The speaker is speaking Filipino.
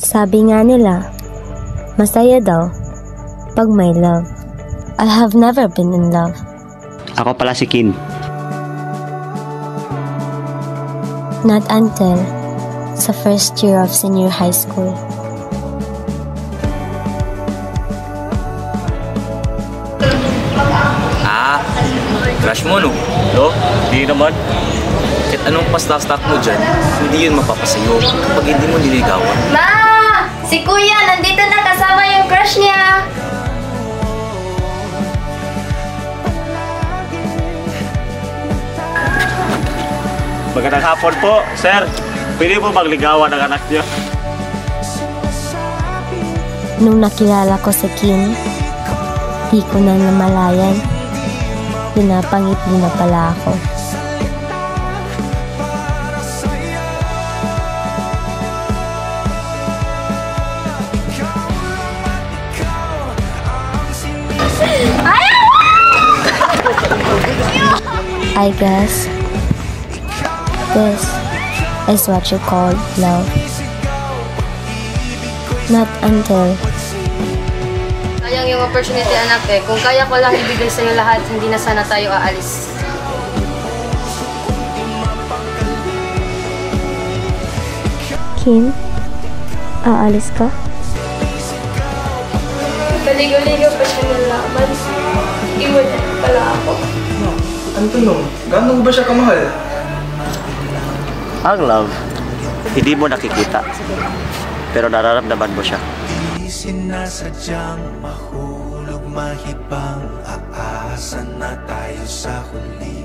Sabi nga nila, masaya daw pag may love. I have never been in love. Ako pala si Kin. Not until sa first year of senior high school. Crush mo, no? No? Hindi naman. Kahit anong pastak-stak mo dyan, hindi yun mapapasayo kapag hindi mo niligawan. Ma! Si Kuya, nandito na kasama yung crush niya! Magandang hapon po, sir. Pwede po magligawan ng anak niyo? Nung nakilala ko si Kim, di ko na namalayan. Pinapangiti na pala ako. I guess this is what you call love. Not until Sayang yung opportunity, anak eh. Kung kaya ko lang ibigay sa'yo lahat, hindi na sana tayo aalis. Kim, aalis ka? Kaligo-ligo pa siya nalaman. Iwan na pala ako. Ano to, no? Gaano ba siya kamahal? Ang love, hindi mo nakikita. Pero nararamdaman mo siya. Sinasadyang mahulog, mahibang, aasa na tayo sa huli.